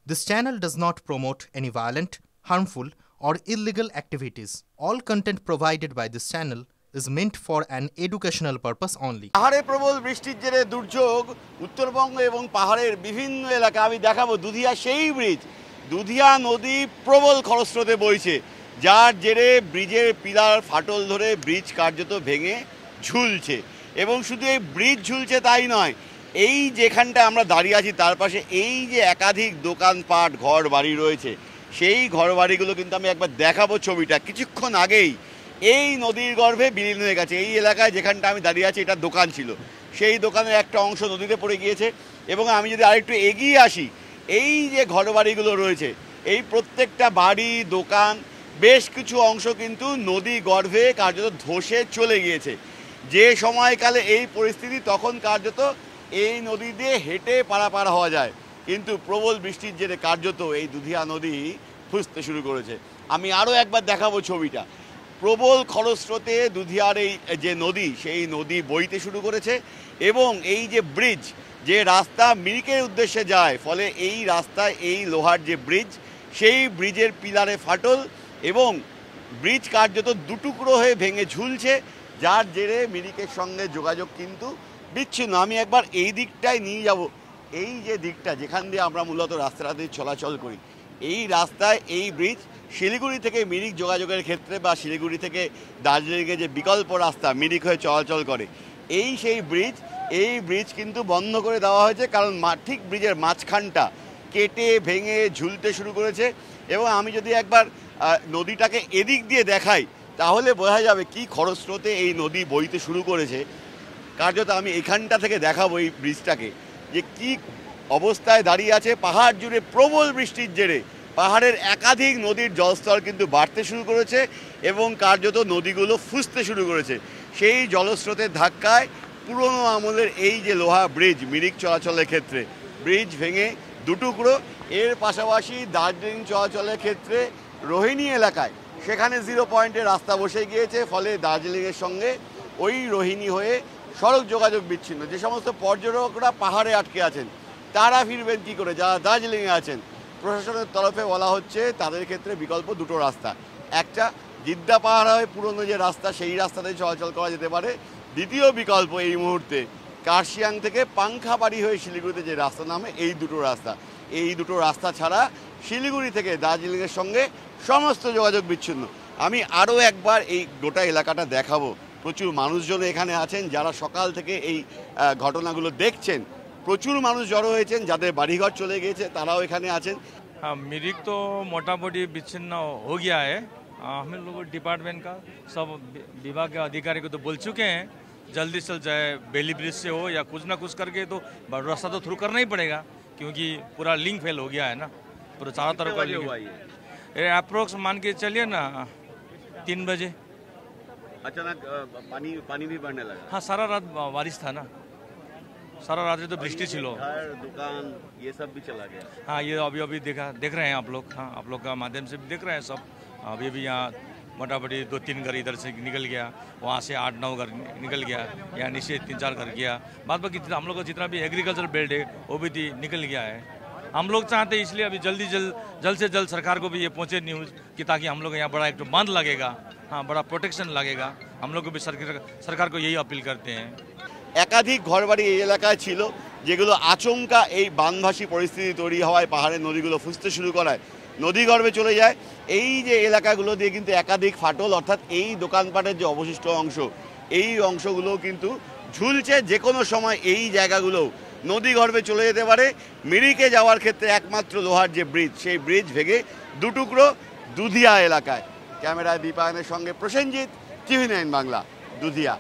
This channel does not promote any violent, harmful, or illegal activities. All content provided by this channel is meant for an educational purpose only. পাহাড়ে প্রবল বৃষ্টির জেরে দুর্যোগ উত্তরবঙ্গ এবং পাহাড়ের বিভিন্ন এলাকা আমি দেখাবো দুধিয়া সেই ব্রিজ দুধিয়া নদী প্রবল খরস্রোতে বইছে যার জেরে ব্রিজের পিলার ফাটল ধরে ব্রিজ কার্যত ভেঙে ঝুলছে এবং শুধু এই ব্রিজ ঝুলছে তাই নয় এই যেখানটা আমরা দাঁড়িয়ে আছি তার পাশে এই যে একাধিক দোকানপাট ঘর বাড়ি রয়েছে সেই ঘর বাড়িগুলো কিন্তু আমি একবার দেখাবো ছবিটা কিছুক্ষণ আগেই এই নদীর গর্ভে বিলীন হয়ে গেছে। এই এলাকায় যেখানটা আমি দাঁড়িয়ে আছি এটা দোকান ছিল, সেই দোকানের একটা অংশ নদীতে পড়ে গিয়েছে এবং আমি যদি আরেকটু এগিয়ে আসি এই যে ঘরবাড়িগুলো রয়েছে এই প্রত্যেকটা বাড়ি দোকান বেশ কিছু অংশ কিন্তু নদী গর্ভে কার্যত ধসে চলে গিয়েছে। যে সময়কালে এই পরিস্থিতি তখন কার্যত এই নদী দিয়ে হেঁটে পারাপার হওয়া যায়, কিন্তু প্রবল বৃষ্টির জেরে কার্যত এই দুধিয়া নদী ফুসতে শুরু করেছে। আমি আরও একবার দেখাবো ছবিটা। প্রবল খরস্রোতে দুধিয়ার এই যে নদী সেই নদী বইতে শুরু করেছে এবং এই যে ব্রিজ যে রাস্তা মিরিকের উদ্দেশ্যে যায় ফলে এই রাস্তায় এই লোহার যে ব্রিজ সেই ব্রিজের পিলারে ফাটল এবং ব্রিজ কার্যত দুটুকরো হয়ে ভেঙে ঝুলছে যার জেরে মিরিকের সঙ্গে যোগাযোগ কিন্তু বিচ্ছিন্ন। আমি একবার এই দিকটায় নিয়ে যাব, এই যে দিকটা যেখান দিয়ে আমরা মূলত রাস্তাটা দিয়ে চলাচল করি এই রাস্তায় এই ব্রিজ শিলিগুড়ি থেকে মিরিক যোগাযোগের ক্ষেত্রে বা শিলিগুড়ি থেকে দার্জিলিংয়ে যে বিকল্প রাস্তা মিরিক হয়ে চলাচল করে এই সেই ব্রিজ এই ব্রিজ কিন্তু বন্ধ করে দেওয়া হয়েছে কারণ ঠিক ব্রিজের মাঝখানটা কেটে ভেঙে ঝুলতে শুরু করেছে এবং আমি যদি একবার নদীটাকে এদিক দিয়ে দেখাই তাহলে বোঝা যাবে কি খরস্রোতে এই নদী বইতে শুরু করেছে। কার্যত আমি এখানটা থেকে দেখাবো এই ব্রিজটাকে যে কি অবস্থায় দাঁড়িয়ে আছে। পাহাড় জুড়ে প্রবল বৃষ্টির জেরে পাহাড়ের একাধিক নদীর জলস্তর কিন্তু বাড়তে শুরু করেছে এবং কার্যত নদীগুলো ফুসতে শুরু করেছে। সেই জলস্রোতের ধাক্কায় পুরনো আমলের এই যে লোহা ব্রিজ মিরিক চলাচলের ক্ষেত্রে ব্রিজ ভেঙে দুটুকরো। এর পাশাপাশি দার্জিলিং চলাচলের ক্ষেত্রে রোহিণী এলাকায় সেখানে 0 পয়েন্টে রাস্তা বসে গিয়েছে ফলে দার্জিলিংয়ের সঙ্গে ওই রোহিণী হয়ে সড়ক যোগাযোগ বিচ্ছিন্ন। যে সমস্ত পর্যটকরা পাহাড়ে আটকে আছেন তারা ফিরবেন কী করে, যারা দার্জিলিংয়ে আছেন প্রশাসনের তরফে বলা হচ্ছে তাদের ক্ষেত্রে বিকল্প দুটো রাস্তা, একটা জিদ্দা পাহাড় হয়ে পুরনো যে রাস্তা সেই রাস্তাতে চলাচল করা যেতে পারে, দ্বিতীয় বিকল্প এই মুহূর্তে কার্শিয়াং থেকে পাংখাবাড়ি হয়ে শিলিগুড়িতে যে রাস্তা নামে এই দুটো রাস্তা। এই দুটো রাস্তা ছাড়া শিলিগুড়ি থেকে দার্জিলিংয়ের সঙ্গে সমস্ত যোগাযোগ বিচ্ছিন্ন। আমি আরও একবার এই গোটা এলাকাটা দেখাবো। প্রচুর মানুষজন এখানে আছেন যারা সকাল থেকে এই ঘটনাগুলো দেখছেন, প্রচুর মানুষ জড়ো হয়েছেন যাদের বাড়িঘর চলে গিয়েছে তারাও এখানে আছেন। हाँ, मिरिक तो मोटा मोटी विच्छिन्न हो गया है। हम लोग डिपार्टमेंट का सब विभाग के अधिकारी को तो बोल चुके हैं जल्दी से चाहे बेली ब्रिज से हो या कुछ ना कुछ करके तो रास्ता तो थ्रू करना ही पड़ेगा क्योंकि पूरा लिंक फेल हो गया है ना, पूरा चारों तरफ का हुआ ये अप्रोक्स मान के चलिए ना 3 बजे अचानक पानी भी बढ़ने लगा। हाँ, सारा रात बारिश था ना, सारा रात तो बृष्टि छिलो, दुकान ये सब भी चला गया। हाँ, ये अभी देख रहे हैं आप लोग। हाँ, आप लोग का माध्यम से भी देख रहे हैं सब। अभी यहाँ मोटामोटी 2-3 घर इधर से निकल गया, वहाँ से 8-9 घर निकल गया, यहाँ नीचे 3-4 घर गया। बाद बाकी हम लोग का जितना भी एग्रीकल्चर बेल्ट है वो भी निकल गया है। हम लोग चाहते हैं इसलिए अभी जल्द से जल्द सरकार को भी ये पहुँचे न्यूज़ कि ताकि हम लोग यहाँ बड़ा एक बांध लगेगा, हाँ बड़ा प्रोटेक्शन लगेगा। हम लोग को भी सरकार को यही अपील करते हैं। একাধিক ঘরবাড়ি এই এলাকায় ছিল যেগুলো আচমকা এই বানভাসী পরিস্থিতি তৈরি হওয়ায় পাহাড়ের নদীগুলো ফুসতে শুরু করায় নদী গর্ভে চলে যায়। এই যে এলাকাগুলো দিয়ে কিন্তু একাধিক ফাটল অর্থাৎ এই দোকানপাটের যে অবশিষ্ট অংশ এই অংশগুলো কিন্তু ঝুলছে। যে কোনো সময় এই জায়গাগুলো নদী গর্ভে চলে যেতে পারে। মিরিকে যাওয়ার ক্ষেত্রে একমাত্র লোহার যে ব্রিজ সেই ব্রিজ ভেঙে দুটুকরো দুধিয়া এলাকায়। ক্যামেরায় দীপায়নের সঙ্গে প্রসেনজিৎ, TV9 বাংলা, দুধিয়া।